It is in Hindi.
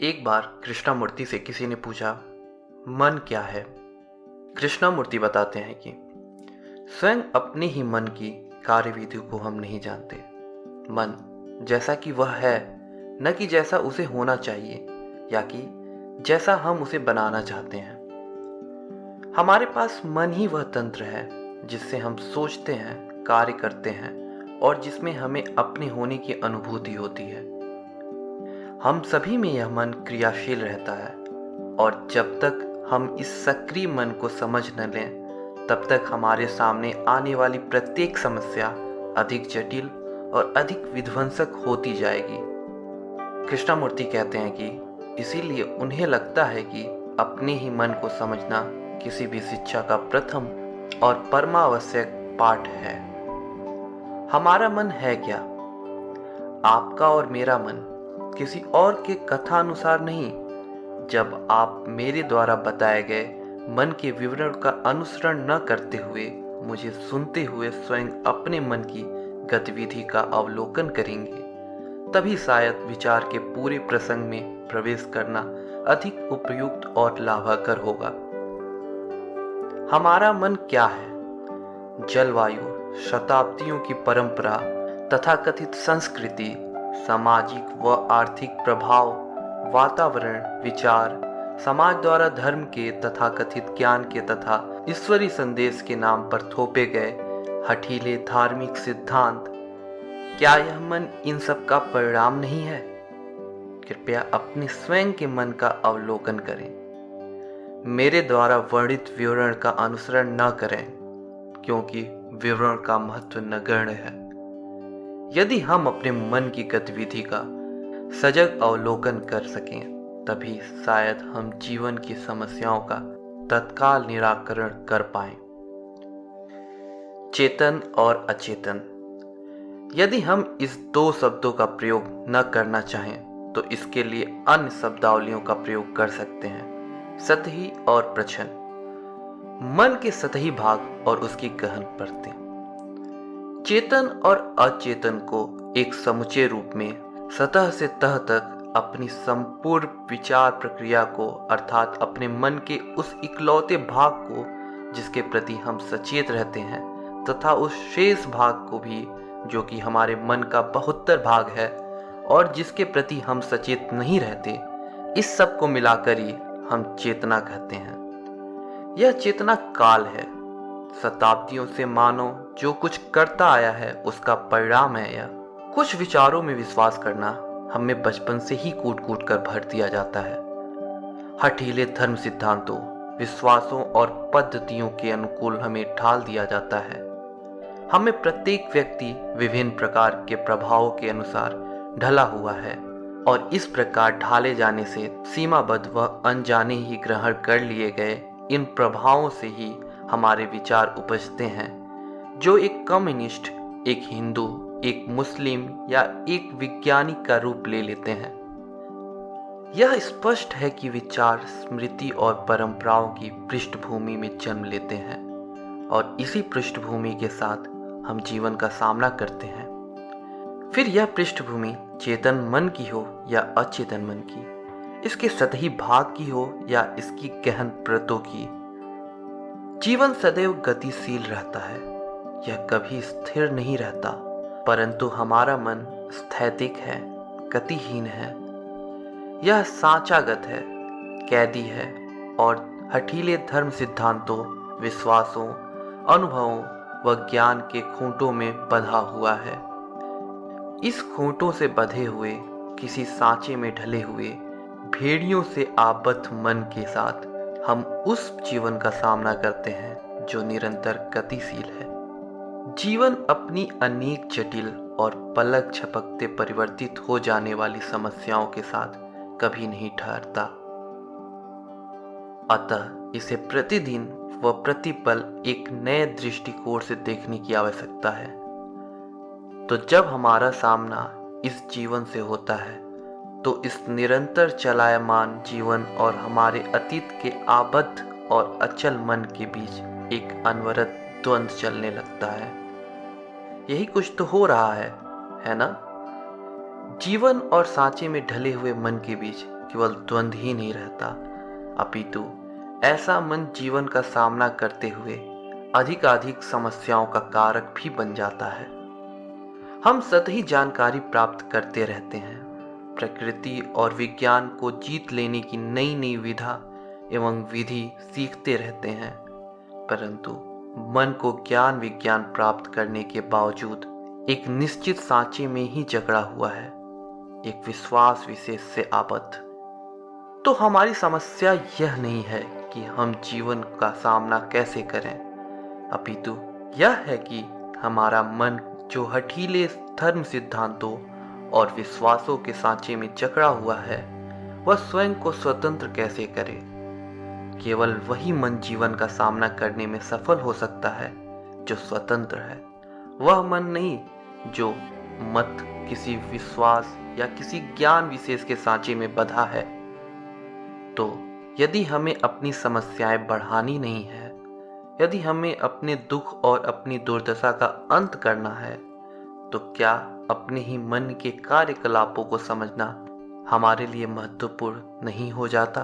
एक बार कृष्णमूर्ति से किसी ने पूछा, मन क्या है? कृष्णमूर्ति बताते हैं कि स्वयं अपने ही मन की कार्यविधि को हम नहीं जानते। मन जैसा कि वह है, न कि जैसा उसे होना चाहिए या कि जैसा हम उसे बनाना चाहते हैं। हमारे पास मन ही वह तंत्र है जिससे हम सोचते हैं, कार्य करते हैं और जिसमें हमें अपने होने की अनुभूति होती है। हम सभी में यह मन क्रियाशील रहता है और जब तक हम इस सक्रिय मन को समझ न लें, तब तक हमारे सामने आने वाली प्रत्येक समस्या अधिक जटिल और अधिक विध्वंसक होती जाएगी। कृष्णमूर्ति कहते हैं कि इसीलिए उन्हें लगता है कि अपने ही मन को समझना किसी भी शिक्षा का प्रथम और परमावश्यक पाठ है। हमारा मन है क्या? आपका और मेरा मन किसी और के कथानुसार नहीं। जब आप मेरे द्वारा बताए गए मन के विवरण का अनुसरण न करते हुए मुझे सुनते हुए स्वयं अपने मन की गतिविधि का अवलोकन करेंगे, तभी शायद विचार के पूरे प्रसंग में प्रवेश करना अधिक उपयुक्त और लाभकर होगा। हमारा मन क्या है? जलवायु, शताब्दियों की परंपरा, तथाकथित संस्कृति, सामाजिक व आर्थिक प्रभाव, वातावरण, विचार, समाज द्वारा धर्म के तथाकथित ज्ञान के तथा ईश्वरी संदेश के नाम पर थोपे गए हठीले धार्मिक सिद्धांत, क्या यह मन इन सब का परिणाम नहीं है? कृपया अपने स्वयं के मन का अवलोकन करें। मेरे द्वारा वर्णित विवरण का अनुसरण न करें, क्योंकि विवरण का महत्व नगण्य है। यदि हम अपने मन की गतिविधि का सजग अवलोकन कर सकें, तभी शायद हम जीवन की समस्याओं का तत्काल निराकरण कर पाएं। चेतन और अचेतन। यदि हम इस दो शब्दों का प्रयोग न करना चाहें, तो इसके लिए अन्य शब्दावलियों का प्रयोग कर सकते हैं: सतही और प्रच्छन्न। मन के सतही भाग और उसकी गहन परतें। चेतन और अचेतन को एक समुच्चय रूप में सतह से तह तक अपनी संपूर्ण विचार प्रक्रिया को, अर्थात अपने मन के उस इकलौते भाग को जिसके प्रति हम सचेत रहते हैं, तथा उस शेष भाग को भी जो कि हमारे मन का बहुतर भाग है और जिसके प्रति हम सचेत नहीं रहते, इस सब को मिलाकर ही हम चेतना कहते हैं। यह चेतना काल है। शताब्दियों से मानव जो कुछ करता आया है उसका परिणाम है यह। कुछ विचारों में विश्वास करना हमें बचपन से ही कूट कूट कर भर दिया जाता है। हठीले धर्म सिद्धांतों, विश्वासों और पद्धतियों के अनुकूल हमें ढाल दिया जाता है। हमें प्रत्येक व्यक्ति विभिन्न प्रकार के प्रभावों के अनुसार ढला हुआ है और इस प्रकार ढाले जाने से सीमाबद्ध व अनजाने ही ग्रहण कर लिए गए इन प्रभावों से ही हमारे विचार उपजते हैं, जो एक कम्युनिस्ट, एक हिंदू, एक मुस्लिम या एक वैज्ञानिक का रूप ले लेते हैं। यह स्पष्ट है कि विचार स्मृति और परंपराओं की पृष्ठभूमि में जन्म लेते हैं और इसी पृष्ठभूमि के साथ हम जीवन का सामना करते हैं। फिर यह पृष्ठभूमि चेतन मन की हो या अचेतन मन की, इसके सतही भाग की हो या इसकी गहन परतों की, जीवन सदैव गतिशील रहता है। यह कभी स्थिर नहीं रहता, परंतु हमारा मन स्थैतिक है, गतिहीन है। यह सांचागत है, कैदी है और हठीले धर्म सिद्धांतों, विश्वासों, अनुभवों व ज्ञान के खूंटों में बंधा हुआ है। इस खूंटों से बंधे हुए, किसी सांचे में ढले हुए, भेड़ियों से आबद्ध मन के साथ हम उस जीवन का सामना करते हैं जो निरंतर गतिशील है। जीवन अपनी अनेक जटिल और पलक झपकते परिवर्तित हो जाने वाली समस्याओं के साथ कभी नहीं ठहरता। अतः इसे प्रतिदिन व प्रतिपल एक नए दृष्टिकोण से देखने की आवश्यकता है। तो जब हमारा सामना इस जीवन से होता है, तो इस निरंतर चलायमान जीवन और हमारे अतीत के आबद्ध और अचल मन के बीच एक अनवरत द्वंद्व चलने लगता है। यही कुछ तो हो रहा है ना? जीवन और सांचे में ढले हुए मन के बीच केवल द्वंद्व ही नहीं रहता, अपितु ऐसा मन जीवन का सामना करते हुए अधिकाधिक समस्याओं का कारक भी बन जाता है। हम सतही जानकारी प्राप्त करते रहते हैं, प्रकृति और विज्ञान को जीत लेने की नई नई विधा एवं विधि सीखते रहते हैं, परंतु मन को ज्ञान विज्ञान प्राप्त करने के बावजूद एक निश्चित सांचे में ही जकड़ा हुआ है, एक विश्वास विशेष से आबद्ध। तो हमारी समस्या यह नहीं है कि हम जीवन का सामना कैसे करें, अपितु यह है कि हमारा मन जो हठीले धर्म सिद्धांतों और विश्वासों के सांचे में जकड़ा हुआ है, वह स्वयं को स्वतंत्र कैसे करे। केवल वही मन जीवन का सामना करने में सफल हो सकता है जो स्वतंत्र है, वह मन नहीं जो मत किसी विश्वास या किसी ज्ञान विशेष के सांचे में बंधा है। तो यदि हमें अपनी समस्याएं बढ़ानी नहीं है, यदि हमें अपने दुख और अपनी दुर्दशा का अंत करना है, तो क्या अपने ही मन के कार्यकलापों को समझना हमारे लिए महत्वपूर्ण नहीं हो जाता।